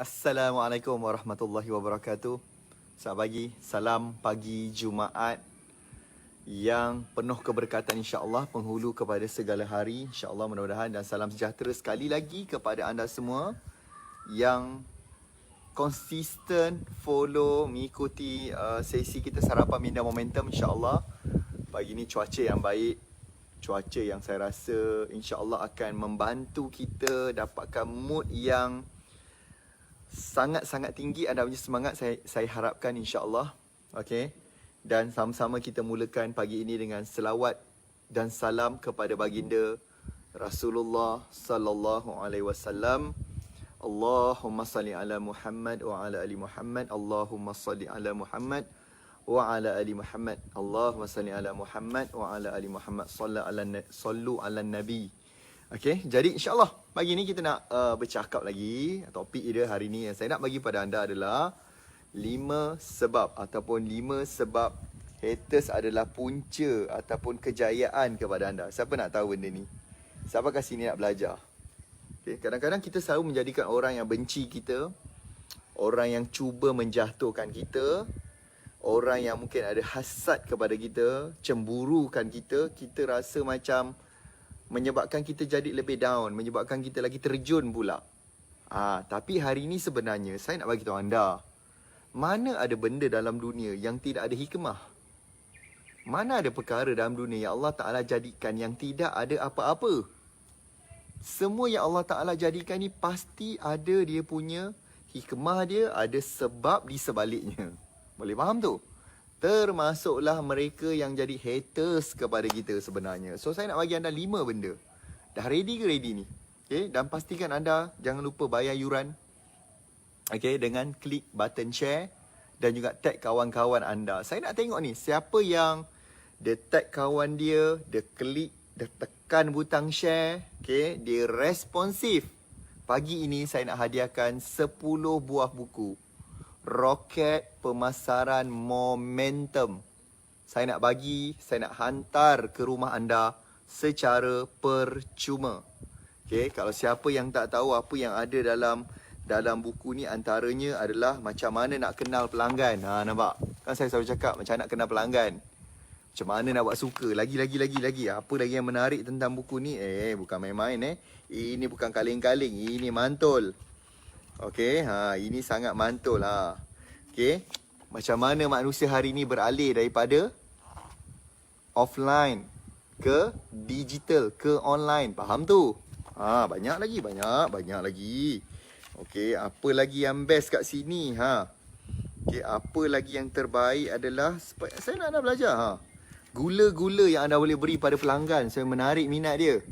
Assalamualaikum warahmatullahi wabarakatuh. Selamat pagi, salam pagi Jumaat yang penuh keberkatan insya-Allah, penghulu kepada segala hari insya-Allah, mudah-mudahan, dan salam sejahtera sekali lagi kepada anda semua yang konsisten follow mengikuti sesi kita sarapan minda momentum insya-Allah. Pagi ni cuaca yang baik, cuaca yang saya rasa insya-Allah akan membantu kita dapatkan mood yang sangat-sangat tinggi. Anda punya semangat saya harapkan insya-Allah. Okey. Dan sama-sama kita mulakan pagi ini dengan selawat dan salam kepada baginda Rasulullah sallallahu alaihi wasallam. Allahumma salli ala Muhammad wa ala ali Muhammad. Allahumma salli ala Muhammad wa ala ali Muhammad. Allahumma salli ala Muhammad wa ala ali Muhammad. Sallu ala nabi. Okey, jadi insya-Allah pagi ni kita nak bercakap lagi. Topik dia hari ni yang saya nak bagi pada anda adalah 5 sebab ataupun 5 sebab haters adalah punca ataupun kejayaan kepada anda. Siapa nak tahu benda ni? Siapa kat sini nak belajar? Okay, kadang-kadang kita selalu menjadikan orang yang benci kita, orang yang cuba menjatuhkan kita, orang yang mungkin ada hasad kepada kita, cemburukan kita, kita rasa macam menyebabkan kita jadi lebih down, menyebabkan kita lagi terjun pula. Tapi hari ni sebenarnya saya nak bagi tahu anda, mana ada benda dalam dunia yang tidak ada hikmah? Mana ada perkara dalam dunia yang Allah Ta'ala jadikan yang tidak ada apa-apa? Semua yang Allah Ta'ala jadikan ni pasti ada dia punya hikmah dia, ada sebab di sebaliknya. Boleh faham tu? Termasuklah mereka yang jadi haters kepada kita sebenarnya. So saya nak bagi anda 5 benda. Dah ready ke ready ni? Okay? Dan pastikan anda jangan lupa bayar yuran. Okay? Dengan klik button share dan juga tag kawan-kawan anda. Saya nak tengok ni, siapa yang dia tag kawan dia, dia klik, dia tekan butang share, okay? Dia responsif. Pagi ini saya nak hadiahkan 10 buah buku Roket Pemasaran Momentum. Saya nak bagi, saya nak hantar ke rumah anda secara percuma. Okay, kalau siapa yang tak tahu apa yang ada dalam buku ni, antaranya adalah macam mana nak kenal pelanggan. Nampak? Kan saya selalu cakap macam nak kenal pelanggan. Macam mana nak buat suka. Lagi. Apa lagi yang menarik tentang buku ni? Bukan main-main Ini bukan kaleng-kaleng, ini mantul. Okey, ini sangat mantul Okey, macam mana manusia hari ni beralih daripada offline ke digital ke online. Faham tu? Banyak lagi. Okey, apa lagi yang best kat sini Okey, apa lagi yang terbaik adalah saya nak anda belajar gula-gula yang anda boleh beri pada pelanggan. Saya menarik minat dia.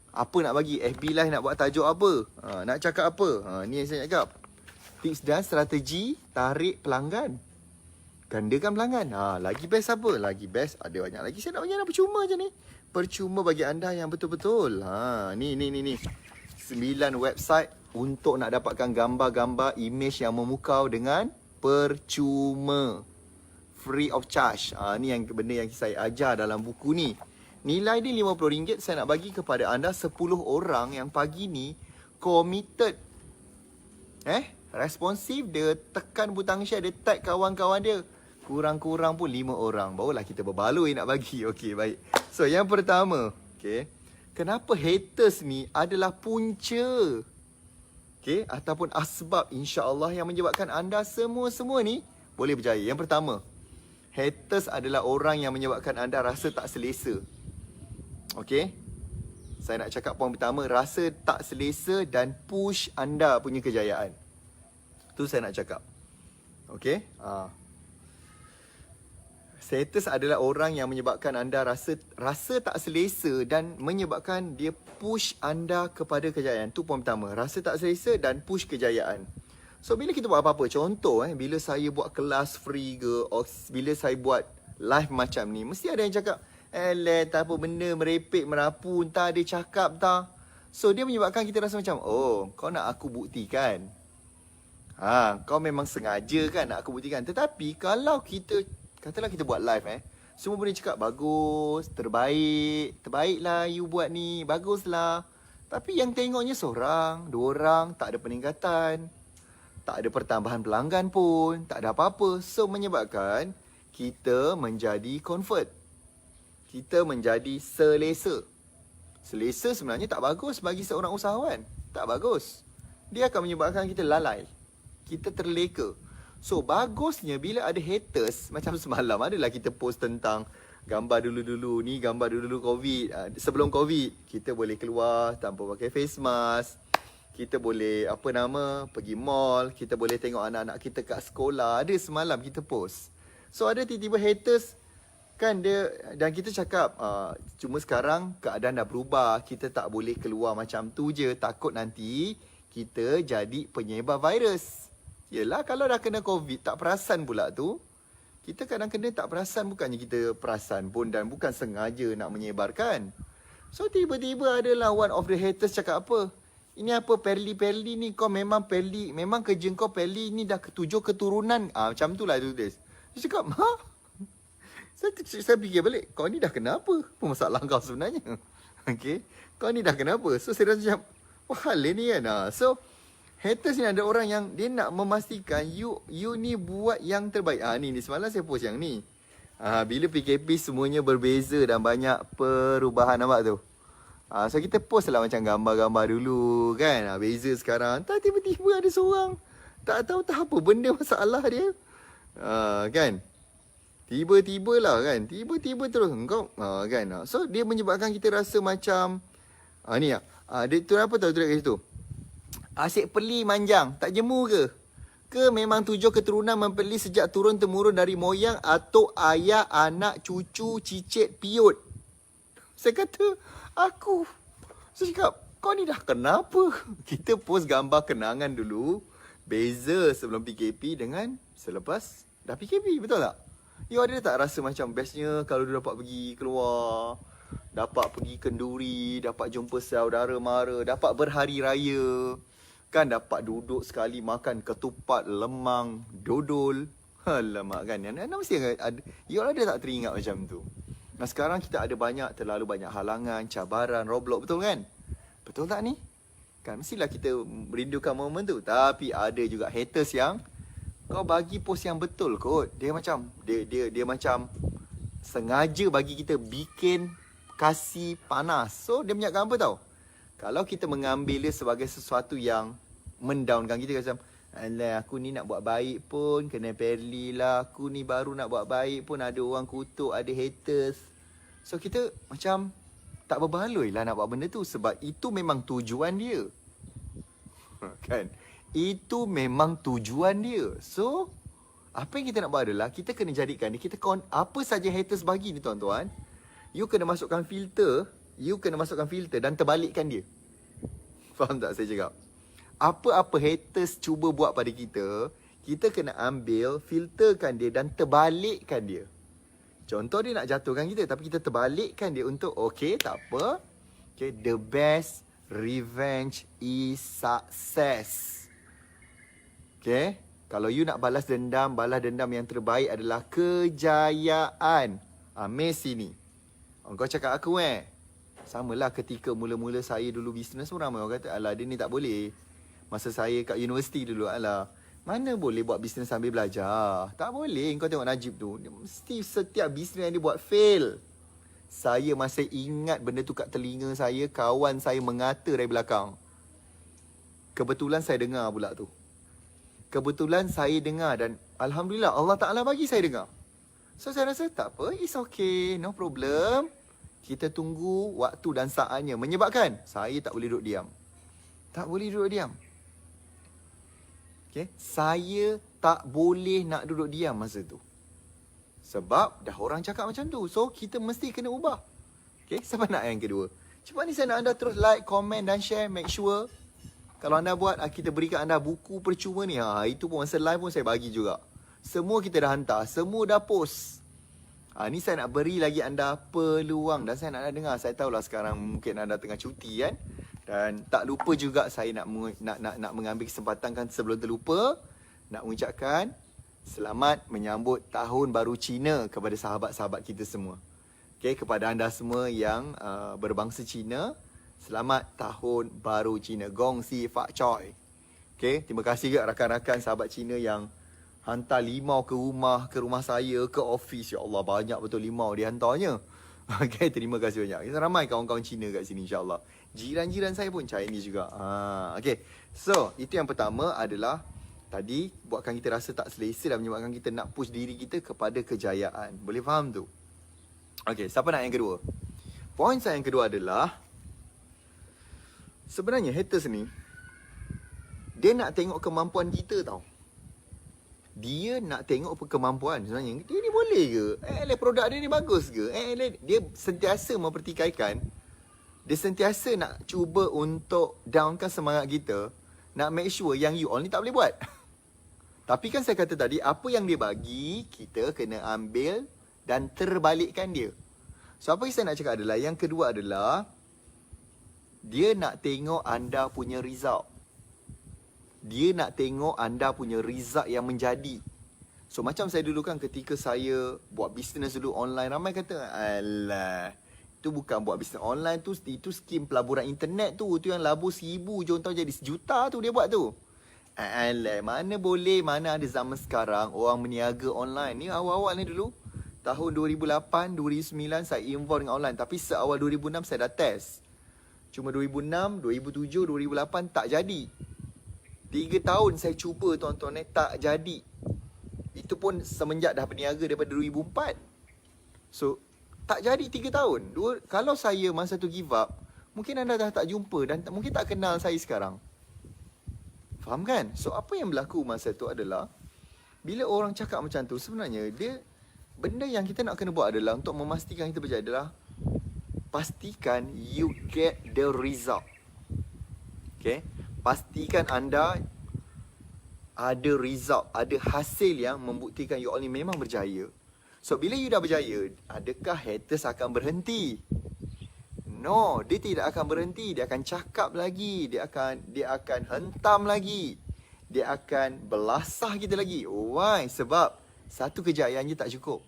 Apa nak bagi? FB Live nak buat tajuk apa? Nak cakap apa? Ni yang saya cakap. Tips dan strategi tarik pelanggan. Gandakan pelanggan. Lagi best apa? Lagi best ada banyak lagi. Saya nak bagi anda percuma je ni. Percuma bagi anda yang betul-betul. Ni. 9 website untuk nak dapatkan gambar-gambar image yang memukau dengan percuma. Free of charge. Ni yang benda yang saya ajar dalam buku ni. Nilai dia RM50. Saya nak bagi kepada anda 10 orang yang pagi ni committed. Responsif. Dia tekan butang share, dia tag kawan-kawan dia. Kurang-kurang pun 5 orang. Barulah kita berbaloi nak bagi. Okey, baik. So, yang pertama, okey, kenapa haters ni adalah punca, okey, ataupun asbab insya-Allah yang menyebabkan anda semua ni boleh berjaya. Yang pertama, haters adalah orang yang menyebabkan anda rasa tak selesa. Okey, saya nak cakap poin pertama, rasa tak selesa dan push anda punya kejayaan. Tu saya nak cakap. Okey, haters adalah orang yang menyebabkan anda rasa tak selesa dan menyebabkan dia push anda kepada kejayaan. Tu poin pertama, rasa tak selesa dan push kejayaan. So bila kita buat apa-apa, contoh bila saya buat kelas free ke, or bila saya buat live macam ni, mesti ada yang cakap, tak apa benda, merepek, merapu, entah dia cakap tak. So dia menyebabkan kita rasa macam, kau nak aku buktikan. Kau memang sengaja kan nak aku buktikan. Tetapi kalau kita, katalah kita buat live semua boleh cakap bagus, terbaiklah you buat ni, baguslah. Tapi yang tengoknya seorang, 2 orang, tak ada peningkatan, Tak ada pertambahan pelanggan pun, tak ada apa-apa. So menyebabkan kita menjadi convert. Kita menjadi selesa. Selesa sebenarnya tak bagus bagi seorang usahawan. Tak bagus. Dia akan menyebabkan kita lalai. Kita terleka. So bagusnya bila ada haters, macam semalam adalah kita post tentang gambar dulu-dulu ni, gambar dulu-dulu COVID. Sebelum COVID, kita boleh keluar tanpa pakai face mask. Kita boleh pergi mall, kita boleh tengok anak-anak kita kat sekolah. Ada semalam kita post. So ada tiba-tiba haters kan dia, dan kita cakap cuma sekarang keadaan dah berubah. Kita tak boleh keluar macam tu je, takut nanti kita jadi penyebar virus. Yelah, kalau dah kena COVID tak perasan pula tu. Kita kadang kena tak perasan, bukannya kita perasan pun dan bukan sengaja nak menyebarkan. So tiba-tiba adalah one of the haters cakap apa? Ini apa Perli ni, kau memang Perli, memang kerja kau Perli ni dah ke-7 keturunan. Macam tu lah dia tulis. Dia cakap, Saya fikir balik, kau ni dah kenapa? Apa masalah kau sebenarnya? Okay, kau ni dah kenapa? So saya rasa macam, wah hal ni kan. So haters ni ada orang yang dia nak memastikan you ni buat yang terbaik. Ni semalam saya post yang ni. Bila PKP semuanya berbeza dan banyak perubahan, nampak tu. So kita post lah macam gambar-gambar dulu kan. Beza sekarang. Tak tiba-tiba ada seorang tak tahu apa benda masalah dia. Kan. Tiba-tiba lah kan. Tiba-tiba terus engkau kan. So dia menyebabkan kita rasa macam ni lah. Dia tu apa tahu tu kat situ. Asyik peli manjang. Tak jemu ke? Ke memang 7 keturunan mempeli sejak turun-temurun dari moyang atau ayah, anak, cucu, cicit, piut. Saya kata, saya cakap, kau ni dah kenapa? Kita post gambar kenangan dulu. Beza sebelum PKP dengan selepas dah PKP, betul tak? You ada tak rasa macam bestnya kalau dia dapat pergi keluar, dapat pergi kenduri, dapat jumpa saudara mara, dapat berhari raya, kan dapat duduk sekali makan ketupat, lemang, dodol. Alamak kan, mesti ada, you ada tak teringat macam tu? Nah sekarang kita ada terlalu banyak halangan, cabaran, roadblock, betul kan? Betul tak ni? Kan mestilah kita merindukan momen tu. Tapi ada juga haters yang kau bagi post yang betul kot. Dia macam dia macam sengaja bagi kita bikin kasih panas. So dia punya apa tau? Kalau kita mengambil dia sebagai sesuatu yang mendownkan kita, macam alah aku ni nak buat baik pun kena Perli lah. Aku ni baru nak buat baik pun ada orang kutuk, ada haters. So kita macam tak berbaloi lah nak buat benda tu. Sebab itu memang tujuan dia. Kan? Itu memang tujuan dia. So apa yang kita nak buat adalah kita kena jadikan dia, apa saja haters bagi ni tuan-tuan, you kena masukkan filter. You kena masukkan filter dan terbalikkan dia. Faham tak saya cakap? Apa-apa haters cuba buat pada kita, kita kena ambil, filterkan dia dan terbalikkan dia. Contoh dia nak jatuhkan kita, tapi kita terbalikkan dia untuk, okay, tak apa. Okay, the best revenge is success. Okay, kalau you nak balas dendam yang terbaik adalah kejayaan. Messi ni. Kau cakap aku samalah ketika mula-mula saya dulu bisnes pun ramai orang kata, alah dia ni tak boleh. Masa saya kat universiti dulu, alah mana boleh buat bisnes sambil belajar. Tak boleh. Kau tengok Najib tu, dia mesti setiap bisnes yang dia buat fail. Saya masih ingat benda tu kat telinga saya. Kawan saya mengata dari belakang. Kebetulan saya dengar pula tu. Kebetulan saya dengar dan Alhamdulillah Allah Ta'ala bagi saya dengar. So saya rasa tak apa, it's okay, no problem. Kita tunggu waktu dan saatnya. Menyebabkan saya tak boleh duduk diam. Tak boleh duduk diam. Okay? Saya tak boleh nak duduk diam masa tu. Sebab dah orang cakap macam tu. So kita mesti kena ubah. Okay? Siapa nak yang kedua? Cepat ni saya nak anda terus like, komen dan share. Make sure kalau anda buat, kita berikan anda buku percuma ni. Itu pun masa live pun saya bagi juga. Semua kita dah hantar. Semua dah post. Ni saya nak beri lagi anda peluang. Dan saya nak dengar. Saya tahulah sekarang mungkin anda tengah cuti kan. Dan tak lupa juga saya nak mengambil kesempatan kan sebelum terlupa. Nak mengucapkan selamat menyambut Tahun Baru Cina kepada sahabat-sahabat kita semua. Okay, kepada anda semua yang berbangsa Cina, selamat Tahun Baru Cina. Gong Si Fak Choi. Okay, terima kasih juga rakan-rakan sahabat Cina yang hantar limau ke rumah saya, ke office. Ya Allah, banyak betul limau dihantarnya. Okay, terima kasih banyak. Kita ramai kawan-kawan Cina kat sini insyaAllah. Jiran-jiran saya pun Chinese juga. Okay, so itu yang pertama adalah tadi buatkan kita rasa tak selesa dan menyebabkan kita nak push diri kita kepada kejayaan. Boleh faham tu? Okay, siapa nak yang kedua? Poin saya yang kedua adalah sebenarnya haters ni dia nak tengok kemampuan kita tau. Dia nak tengok kemampuan sebenarnya. Dia ni boleh ke? Produk dia ni bagus ke? Dia sentiasa mempertikaikan. Dia sentiasa nak cuba untuk downkan semangat kita. Nak make sure yang you all ni tak boleh buat. Tapi kan saya kata tadi, apa yang dia bagi, kita kena ambil dan terbalikkan dia. So apa yang saya nak cakap adalah, yang kedua adalah, dia nak tengok anda punya result. Dia nak tengok anda punya result yang menjadi. So macam saya dulu kan ketika saya buat bisnes dulu online, ramai kata, alah, itu bukan buat bisnes online tu, itu skim pelaburan internet tu. Tu yang labur 1,000 je tahu jadi 1 juta tu dia buat tu. Alah, mana boleh, mana ada zaman sekarang orang berniaga online. Ni awal-awal ni dulu, tahun 2008, 2009 saya involve dengan online. Tapi seawal 2006 saya dah test. Cuma 2006, 2007, 2008 tak jadi. 3 tahun saya cuba tuan-tuan, tak jadi. Itu pun semenjak dah berniaga daripada 2004. So, tak jadi 3 tahun. Kalau saya masa tu give up, mungkin anda dah tak jumpa dan mungkin tak kenal saya sekarang. Faham kan? So, apa yang berlaku masa tu adalah, bila orang cakap macam tu, sebenarnya benda yang kita nak kena buat adalah untuk memastikan kita berjaya adalah pastikan you get the result. Okay? Pastikan anda ada result, ada hasil yang membuktikan you all ni memang berjaya. So, bila you dah berjaya, adakah haters akan berhenti? No, dia tidak akan berhenti. Dia akan cakap lagi. Dia akan hentam lagi. Dia akan belasah kita lagi. Why? Sebab satu kejayaan je tak cukup.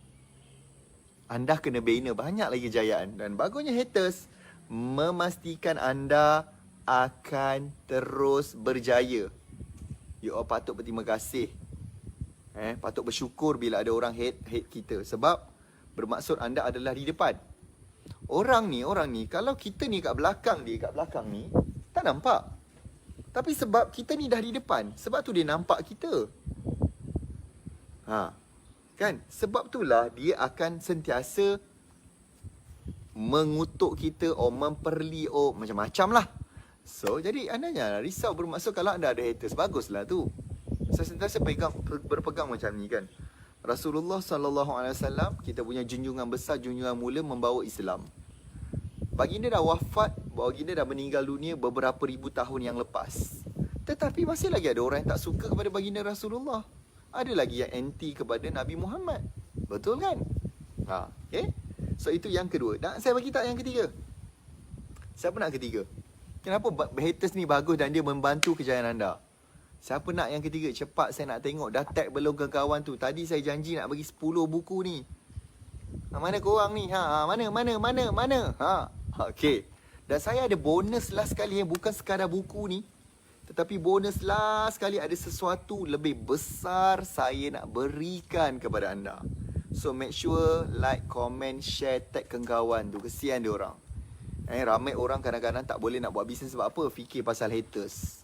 Anda kena bina banyak lagi kejayaan. Dan bagusnya haters memastikan anda akan terus berjaya. You all patut berterima kasih. Patut bersyukur bila ada orang hate kita. Sebab bermaksud anda adalah di depan. Orang ni, kalau kita ni kat belakang ni, tak nampak. Tapi sebab kita ni dah di depan, sebab tu dia nampak kita. Kan? Sebab itulah dia akan sentiasa mengutuk kita, memperli, macam-macam lah. So, jadi anda jangan risau. Bermaksud kalau anda ada haters, baguslah tu. Saya sentiasa berpegang macam ni kan. Rasulullah SAW, kita punya junjungan besar, junjungan mulia membawa Islam. Baginda dah wafat, baginda dah meninggal dunia beberapa ribu tahun yang lepas. Tetapi masih lagi ada orang yang tak suka kepada baginda Rasulullah. Ada lagi yang anti kepada Nabi Muhammad. Betul kan? Okay? So itu yang kedua. Dan saya bagi tak yang ketiga. Siapa nak ketiga? Kenapa haters ni bagus dan dia membantu kejayaan anda? Siapa nak yang ketiga? Cepat saya nak tengok. Dah tag belum ke kawan tu? Tadi saya janji nak bagi 10 buku ni. Mana korang ni? Mana? Okay. Dan saya ada bonus last sekali. Bukan sekadar buku ni. Tetapi bonus last sekali ada sesuatu lebih besar saya nak berikan kepada anda. So make sure like, comment, share, tag ke kawan tu. Kesian dia orang. Ramai orang kadang-kadang tak boleh nak buat bisnes sebab apa? Fikir pasal haters.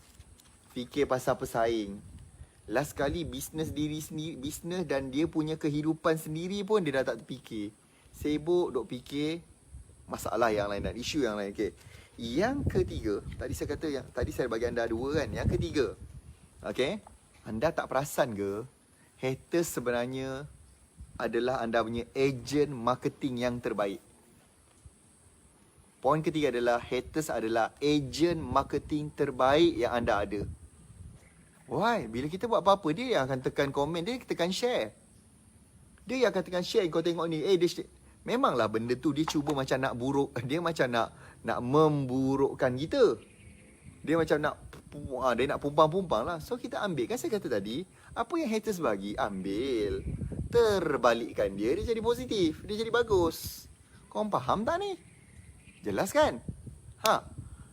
Fikir pasal pesaing. Last kali bisnes diri sendiri, bisnes dan dia punya kehidupan sendiri pun dia dah tak terfikir. Sibuk duk fikir masalah yang lain dan isu yang lain. Okay. Yang ketiga, tadi saya kata tadi saya bagi anda 2 kan. Yang ketiga. Okay. Anda tak perasan ke? Haters sebenarnya adalah anda punya ejen marketing yang terbaik. Poin ketiga adalah haters adalah ejen marketing terbaik yang anda ada. Why? Bila kita buat apa-apa, dia yang akan tekan komen, dia tekan share. Dia yang akan tekan share, kau tengok ni, memanglah benda tu dia cuba macam nak buruk, dia macam nak memburukkan kita. Dia macam dia nak pumpang-pumpang lah. So kita ambil, kan saya kata tadi, apa yang haters bagi, ambil. Terbalikkan dia jadi positif, dia jadi bagus. Kau faham tak ni? Jelas kan?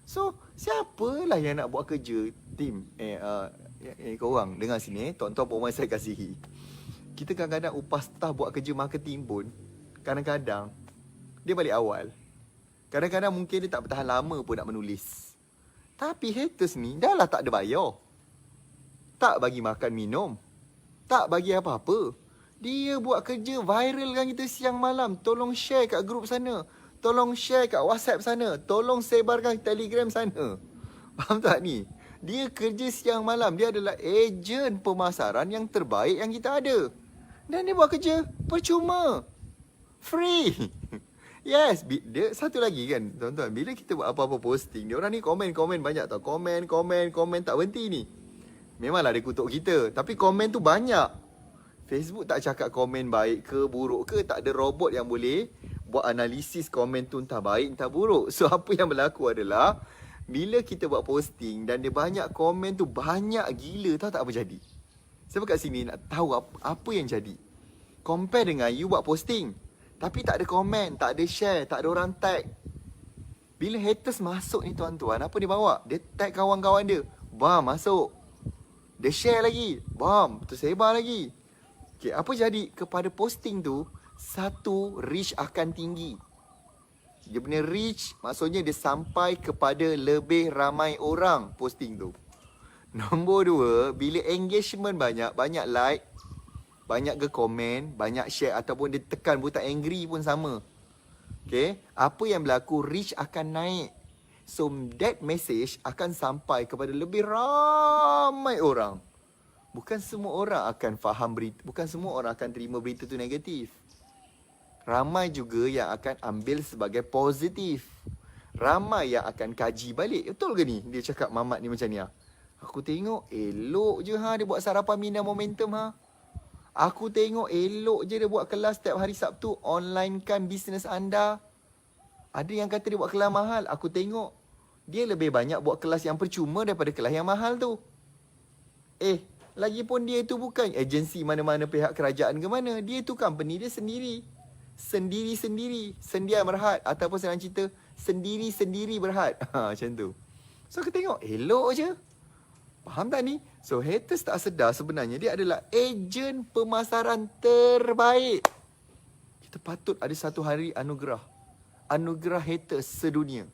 So, siapalah yang nak buat kerja tim korang dengar sini, tuan-tuan perempuan saya kasihi. Kita kadang-kadang upah staff buat kerja marketing pun, kadang-kadang dia balik awal. Kadang-kadang mungkin dia tak bertahan lama pun nak menulis. Tapi haters ni dah lah tak ada bayar. Tak bagi makan minum. Tak bagi apa-apa. Dia buat kerja viralkan kita siang malam. Tolong share kat grup sana. Tolong share kat WhatsApp sana. Tolong sebarkan Telegram sana. Faham tak ni? Dia kerja siang malam. Dia adalah ejen pemasaran yang terbaik yang kita ada. Dan dia buat kerja percuma. Free. Yes, dia satu lagi kan, tuan-tuan, bila kita buat apa-apa posting, dia orang ni komen banyak tau. Komen tak berhenti ni. Memanglah dia kutuk kita, tapi komen tu banyak. Facebook tak cakap komen baik ke buruk ke, tak ada robot yang boleh buat analisis komen tu entah baik entah buruk. So apa yang berlaku adalah bila kita buat posting dan dia banyak komen tu banyak gila, tahu tak apa jadi? Sebab kat sini nak tahu apa yang jadi. Compare dengan you buat posting tapi tak ada komen, tak ada share, tak ada orang tag. Bila haters masuk ni tuan-tuan, apa dia bawa? Dia tag kawan-kawan dia. Bam, masuk. Dia share lagi. Bam, tersebar lagi. Okay, apa jadi? Kepada posting tu, satu, reach akan tinggi. Dia punya reach, maksudnya dia sampai kepada lebih ramai orang posting tu. Nombor dua, bila engagement banyak, banyak like, banyak ke komen, banyak share ataupun dia tekan butang angry pun sama. Okay, apa yang berlaku, reach akan naik. So that message akan sampai kepada lebih ramai orang. Bukan semua orang akan faham berita, bukan semua orang akan terima berita tu negatif. Ramai juga yang akan ambil sebagai positif. Ramai yang akan kaji balik. Betul ke ni? Dia cakap Mamat ni macam ni. Aku tengok elok je dia buat sarapan Mina Momentum Aku tengok elok je dia buat kelas setiap hari Sabtu. Onlinekan bisnes anda. Ada yang kata dia buat kelas mahal. Aku tengok dia lebih banyak buat kelas yang percuma daripada kelas yang mahal tu. Lagipun dia tu bukan agensi mana-mana pihak kerajaan ke mana. Dia tu company dia sendiri. Sendiri-sendiri. Sendia berhad. Ataupun senang cerita, sendiri-sendiri berhad. Macam tu. So aku tengok elok je. Faham tak ni? So haters tak sedar sebenarnya dia adalah ejen pemasaran terbaik. Kita patut ada satu hari anugerah. Anugerah haters sedunia.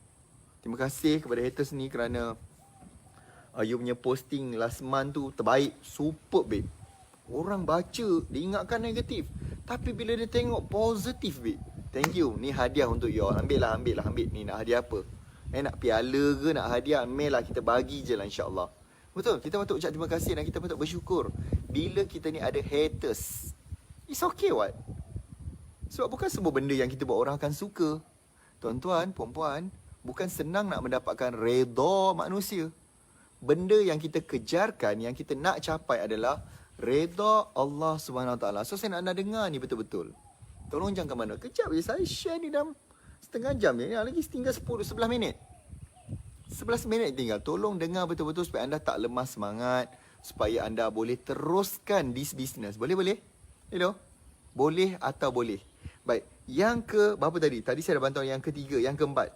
Terima kasih kepada haters ni kerana you punya posting last month tu terbaik. Superb babe. Orang baca, dia ingatkan negatif. Tapi bila dia tengok positif babe. Thank you. Ni hadiah untuk you all. Ambil. Ni nak hadiah apa? Nak piala ke, nak hadiah? Ambil lah, kita bagi je lah insyaAllah. Betul, kita patut ucap terima kasih dan kita patut bersyukur. Bila kita ni ada haters, it's okay what? Sebab bukan semua benda yang kita buat orang akan suka. Tuan-tuan, puan-puan, bukan senang nak mendapatkan redha manusia. Benda yang kita kejarkan, yang kita nak capai adalah redha Allah SWT. So saya nak anda dengar ni betul-betul. Tolong jangan ke mana. Kejap je, saya share ni dalam setengah jam je. Lagi tinggal 10-11 minit. 11 minit tinggal. Tolong dengar betul-betul supaya anda tak lemah semangat. Supaya anda boleh teruskan this business. Boleh? Hello? Boleh atau boleh? Baik. Yang ke, berapa tadi? Tadi saya dah bantu yang ketiga, yang keempat.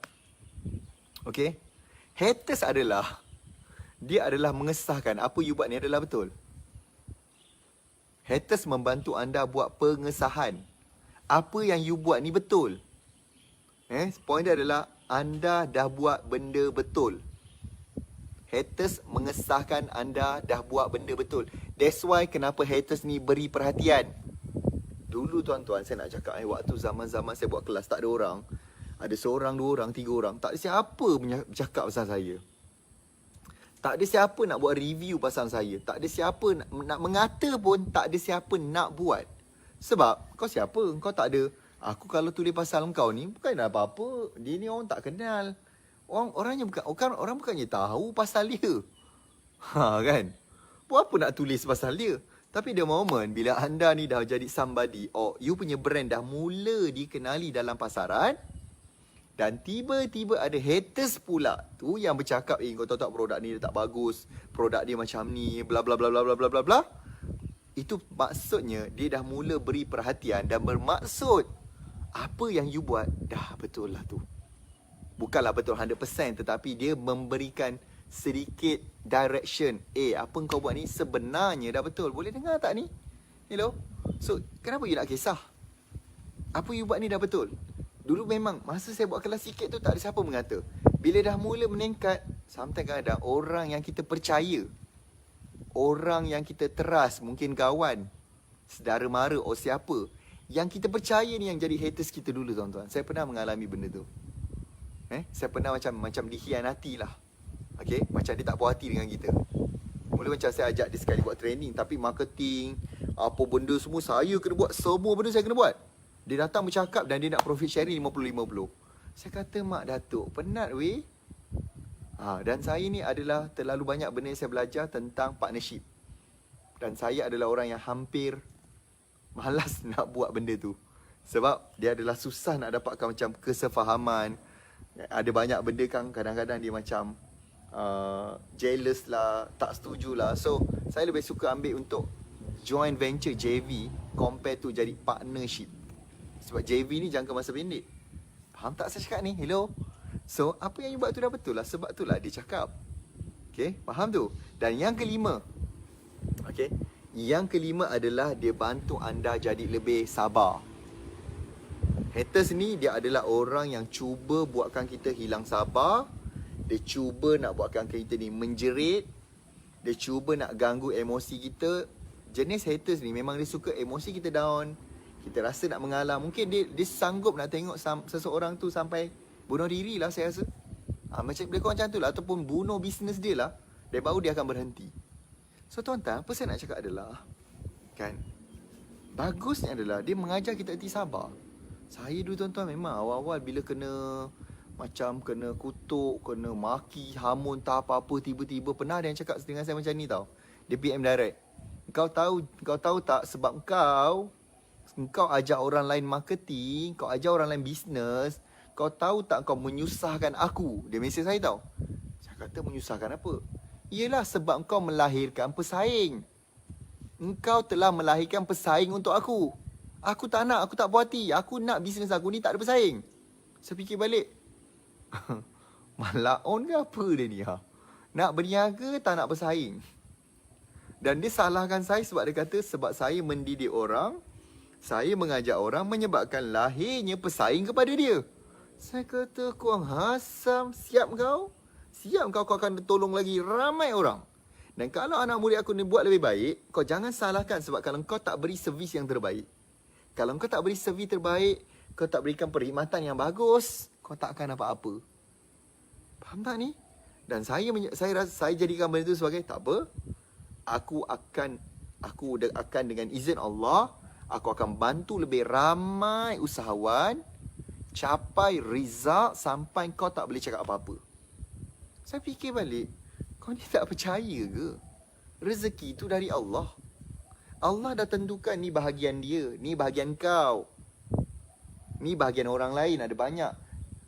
Okay? Haters adalah, dia adalah mengesahkan apa you buat ni adalah betul. Haters membantu anda buat pengesahan. Apa yang you buat ni betul. Point dia adalah, anda dah buat benda betul. Haters mengesahkan anda dah buat benda betul. That's why kenapa haters ni beri perhatian. Dulu tuan-tuan, saya nak cakap waktu zaman-zaman saya buat kelas tak ada orang. Ada seorang, dua orang, tiga orang. Tak ada siapa bercakap pasal saya. Tak ada siapa nak buat review pasal saya. Tak ada siapa nak mengata pun, tak ada siapa nak buat. Sebab kau siapa? Kau tak ada. Aku kalau tulis pasal kau ni bukan apa-apa. Dia ni orang tak kenal. Orang bukannya tahu pasal dia. Kan? Buat apa nak tulis pasal dia? Tapi the moment bila anda ni dah jadi somebody, you punya brand dah mula dikenali dalam pasaran, dan tiba-tiba ada haters pula tu yang bercakap, kau tahu tak produk ni dia tak bagus, produk dia macam ni, bla bla bla bla bla bla bla bla. Itu maksudnya dia dah mula beri perhatian dan bermaksud apa yang you buat dah betul lah tu. Bukanlah betul 100%, tetapi dia memberikan sedikit direction. Apa kau buat ni sebenarnya dah betul. Boleh dengar tak ni? Hello? So, kenapa you nak kisah? Apa you buat ni dah betul. Dulu memang, masa saya buat kelas sikit tu tak ada siapa mengata. Bila dah mula meningkat, sometimes kadang orang yang kita percaya, orang yang kita trust, mungkin kawan, saudara mara atau siapa, yang kita percaya ni yang jadi haters kita dulu tuan-tuan. Saya pernah mengalami benda tu. Saya pernah macam dikhianati lah. Okay, macam dia tak puas hati dengan kita. Mula macam saya ajak dia sekali buat training, tapi marketing, apa benda semua saya kena buat, semua benda saya kena buat. Dia datang bercakap dan dia nak profit sharing 50-50. Saya kata, Mak Datuk, penat weh. Dan saya ni adalah terlalu banyak benda yang saya belajar tentang partnership. Dan saya adalah orang yang hampir malas nak buat benda tu. Sebab dia adalah susah nak dapatkan macam kesefahaman. Ada banyak benda kan kadang-kadang dia macam jealous lah, tak setuju lah. So, saya lebih suka ambil untuk joint venture JV compare to jadi partnership. Sebab JV ni jangka masa pendek. Faham tak saya cakap ni? Hello? So, apa yang you buat tu dah betul lah. Sebab tu lah dia cakap. Okay, faham tu? Dan yang kelima. Okay, yang kelima adalah dia bantu anda jadi lebih sabar. Haters ni dia adalah orang yang cuba buatkan kita hilang sabar. Dia cuba nak buatkan kita ni menjerit. Dia cuba nak ganggu emosi kita. Jenis haters ni memang dia suka emosi kita down. Kita rasa nak mengalah. Mungkin dia sanggup nak tengok seseorang tu sampai bunuh diri lah saya rasa. Macam lebih kurang macam tu lah. Ataupun bunuh bisnes dia lah. Dan baru dia akan berhenti. So tuan-tuan, apa saya nak cakap adalah, kan, bagusnya adalah dia mengajar kita erti sabar. Saya dulu tuan-tuan memang awal-awal bila kena kutuk, kena maki, hamun, tak apa-apa, tiba-tiba pernah ada yang cakap dengan saya macam ni tau. Dia PM direct. Kau tahu tak sebab Engkau ajar orang lain marketing, kau ajar orang lain bisnes, kau tahu tak kau menyusahkan aku? Dia mesej saya tau. Saya kata menyusahkan apa? Yelah sebab engkau melahirkan pesaing. Engkau telah melahirkan pesaing untuk aku. Aku tak nak, aku tak puas hati. Aku nak bisnes aku ni tak ada pesaing. Saya fikir balik. Malaon ke apa dia ni? Nak berniaga tak nak pesaing. Dan dia salahkan saya sebab dia kata sebab saya mendidik orang, saya mengajak orang menyebabkan lahirnya pesaing kepada dia. Saya kata, kurang hasam, siap kau? Siap kau akan tolong lagi ramai orang. Dan kalau anak murid aku ni buat lebih baik, kau jangan salahkan sebab kalau kau tak beri servis yang terbaik. Kalau kau tak beri servis terbaik, kau tak berikan perkhidmatan yang bagus, kau tak akan dapat apa. Faham tak ni? Dan saya jadikan benda itu sebagai, tak apa, aku akan dengan izin Allah, aku akan bantu lebih ramai usahawan capai result sampai kau tak boleh cakap apa-apa. Saya fikir balik, kau ni tak percaya ke? Rezeki tu dari Allah. Allah dah tentukan ni bahagian dia, ni bahagian kau. Ni bahagian orang lain, ada banyak.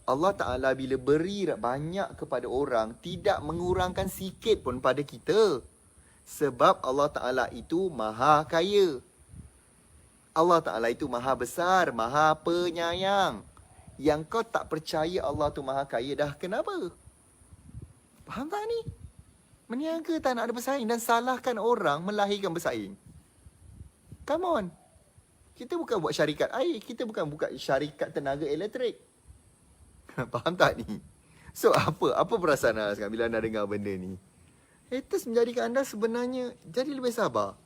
Allah Ta'ala bila beri banyak kepada orang, tidak mengurangkan sikit pun pada kita. Sebab Allah Ta'ala itu maha kaya. Allah Ta'ala itu maha besar, maha penyayang. Yang kau tak percaya Allah tu maha kaya dah kenapa? Faham tak ni? Meniaga tak nak ada pesaing dan salahkan orang melahirkan pesaing. Come on. Kita bukan buat syarikat air, kita bukan buka syarikat tenaga elektrik. Faham tak ni? So apa perasaan anda sekarang bila anda dengar benda ni? Haters menjadikan anda sebenarnya jadi lebih sabar.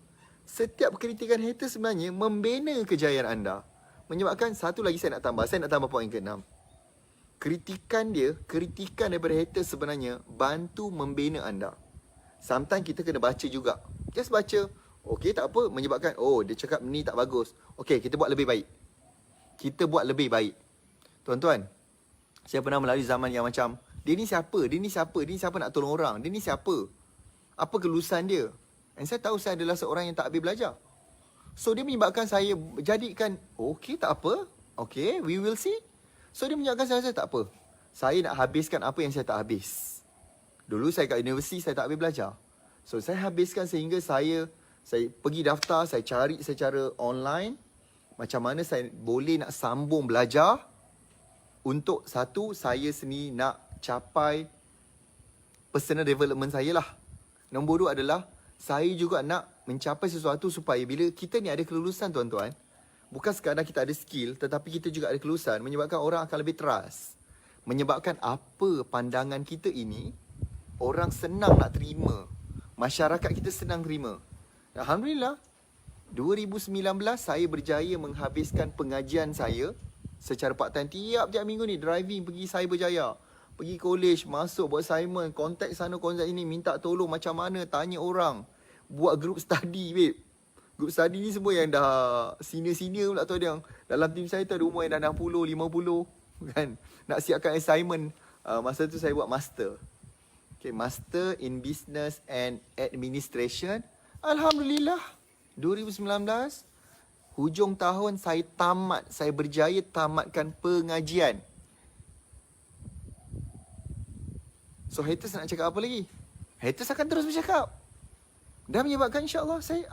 Setiap kritikan haters sebenarnya membina kejayaan anda. Menyebabkan satu lagi saya nak tambah poin ke-6. Kritikan daripada haters sebenarnya bantu membina anda. Sometimes kita kena baca juga. Just baca. Okey, tak apa. Menyebabkan, dia cakap ni tak bagus. Okey, kita buat lebih baik. Kita buat lebih baik. Tuan-tuan, saya pernah melalui zaman yang macam, dia ni siapa? Dia ni siapa nak tolong orang? Dia ni siapa? Apa kelulusan dia? Dan saya tahu saya adalah seorang yang tak habis belajar. So, dia menyebabkan saya jadikan, okey, tak apa. Okey, we will see. So, dia menyebabkan saya tak apa. Saya nak habiskan apa yang saya tak habis. Dulu saya kat universiti, saya tak habis belajar. So, saya habiskan sehingga saya pergi daftar, saya cari secara online macam mana saya boleh nak sambung belajar untuk satu, saya sendiri nak capai personal development saya lah. Nombor 2 adalah saya juga nak mencapai sesuatu supaya bila kita ni ada kelulusan tuan-tuan, bukan sekadar kita ada skill, tetapi kita juga ada kelulusan, menyebabkan orang akan lebih trust. Menyebabkan apa pandangan kita ini, orang senang nak terima. Masyarakat kita senang terima. Alhamdulillah, 2019 saya berjaya menghabiskan pengajian saya secara part time. Tiap minggu ni driving pergi Cyberjaya, pergi college, masuk buat assignment, kontak sana kontak ini, minta tolong macam mana, tanya orang, buat group study babe. Group study ni semua yang dah senior-senior pula tu, ada yang dalam tim saya tu ada umur yang dah 60, 50 kan. Nak siapkan assignment. Masa tu saya buat master. Okay, master in business and administration. Alhamdulillah, 2019 hujung tahun saya tamat, saya berjaya tamatkan pengajian. So haters nak cakap apa lagi? Haters akan terus bercakap. Dan menyebabkan insya-Allah saya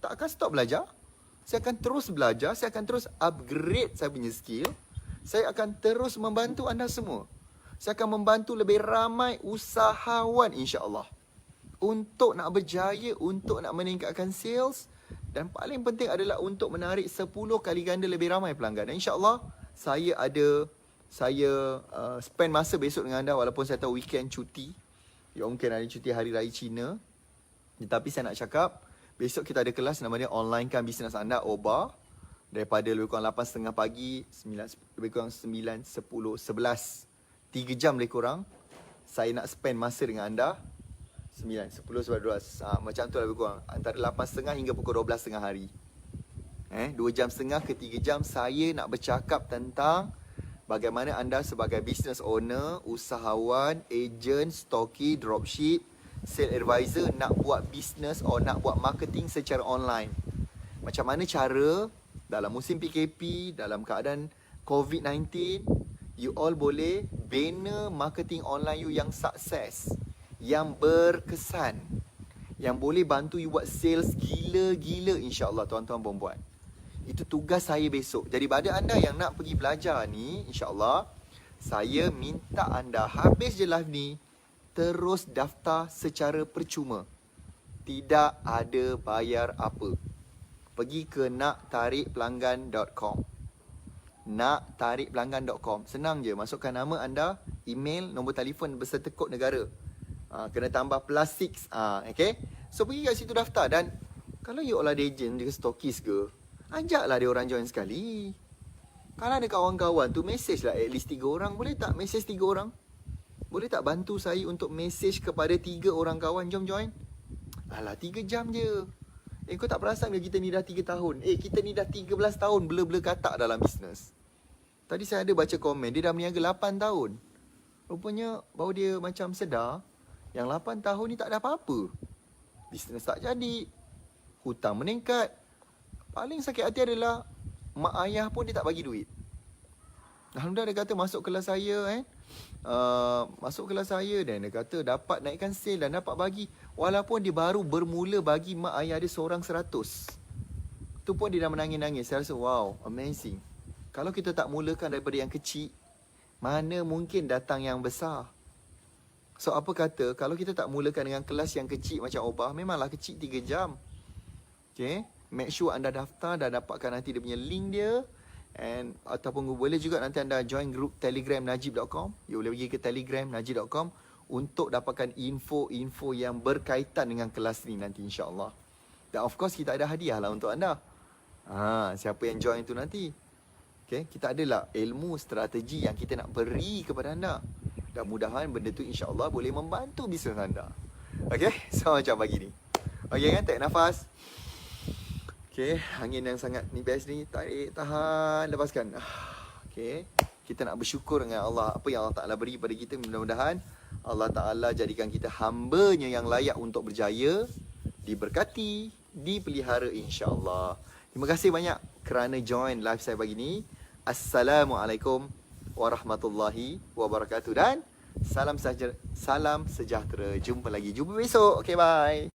tak akan stop belajar. Saya akan terus belajar, saya akan terus upgrade saya punya skill. Saya akan terus membantu anda semua. Saya akan membantu lebih ramai usahawan insya-Allah untuk nak berjaya, untuk nak meningkatkan sales, dan paling penting adalah untuk menarik 10 kali ganda lebih ramai pelanggan. Dan insya-Allah saya spend masa besok dengan anda, walaupun saya tahu weekend cuti. Ya, mungkin ada cuti hari raya Cina. Tetapi saya nak cakap, besok kita ada kelas nama dia onlinekan bisnes anda, OBA. Daripada lebih kurang 8.30 pagi, lebih kurang 9, 10, 11. 3 jam lebih kurang. Saya nak spend masa dengan anda. 9, 10, 11, 12. Macam tu lebih kurang. Antara 8.30 hingga pukul 12.30 hari. 2 jam setengah ke 3 jam saya nak bercakap tentang bagaimana anda sebagai business owner, usahawan, agent, stocky, dropship, sales advisor nak buat business atau nak buat marketing secara online. Macam mana cara dalam musim PKP, dalam keadaan COVID-19, you all boleh bina marketing online you yang sukses, yang berkesan, yang boleh bantu you buat sales gila-gila insya-Allah tuan-tuan perempuan. Itu tugas saya besok. Jadi pada anda yang nak pergi belajar ni, insya-Allah saya minta anda habis je live ni terus daftar secara percuma. Tidak ada bayar apa. Pergi ke naktarikpelanggan.com. Naktarikpelanggan.com. Senang je, masukkan nama anda, email, nombor telefon beserta kod negara. Kena tambah +6. Okay? So pergi kat situ daftar. Dan kalau you all ada agent juga stokis ke, ajaklah dia orang join sekali. Kalau ada kawan-kawan tu, message lah at least 3 orang. Boleh tak message 3 orang? Boleh tak bantu saya untuk message kepada 3 orang kawan, jom join? Alah, 3 jam je. Kau tak perasan ke kita ni dah 3 tahun? Kita ni dah 13 tahun bela-bela katak dalam bisnes. Tadi saya ada baca komen, dia dah berniaga 8 tahun. Rupanya baru dia macam sedar yang 8 tahun ni tak ada apa-apa. Bisnes tak jadi, hutang meningkat. Paling sakit hati adalah mak ayah pun dia tak bagi duit. Alhamdulillah dia kata masuk kelas saya masuk kelas saya dan dia kata dapat naikkan sale dan dapat bagi. Walaupun dia baru bermula bagi mak ayah dia seorang 100. Tu pun dia dah menangis-nangis. Saya rasa wow, amazing. Kalau kita tak mulakan daripada yang kecil, mana mungkin datang yang besar. So apa kata kalau kita tak mulakan dengan kelas yang kecil macam Obah, memanglah kecil 3 jam. Okay, make sure anda daftar dan dapatkan nanti dia punya link dia. And ataupun boleh juga nanti anda join group Telegram najib.com. You boleh pergi ke Telegram najib.com untuk dapatkan info-info yang berkaitan dengan kelas ni nanti insya-Allah. Dan of course kita ada hadiah lah untuk anda. Siapa yang join tu nanti. Okay, kita adalah ilmu strategi yang kita nak beri kepada anda. Dan mudah-mudahan benda tu insya-Allah boleh membantu bisnes anda. Okay, so macam pagi ni. Okay kan, tarik nafas. Okay, angin yang sangat ni best ni. Tarik, tahan, lepaskan. Okay, kita nak bersyukur dengan Allah. Apa yang Allah Ta'ala beri pada kita, mudah-mudahan Allah Ta'ala jadikan kita hamba-Nya yang layak untuk berjaya, diberkati, dipelihara insya-Allah. Terima kasih banyak kerana join live saya pagi ni. Assalamualaikum warahmatullahi wabarakatuh. Dan salam sejahtera. Jumpa lagi. Jumpa besok. Okay, bye.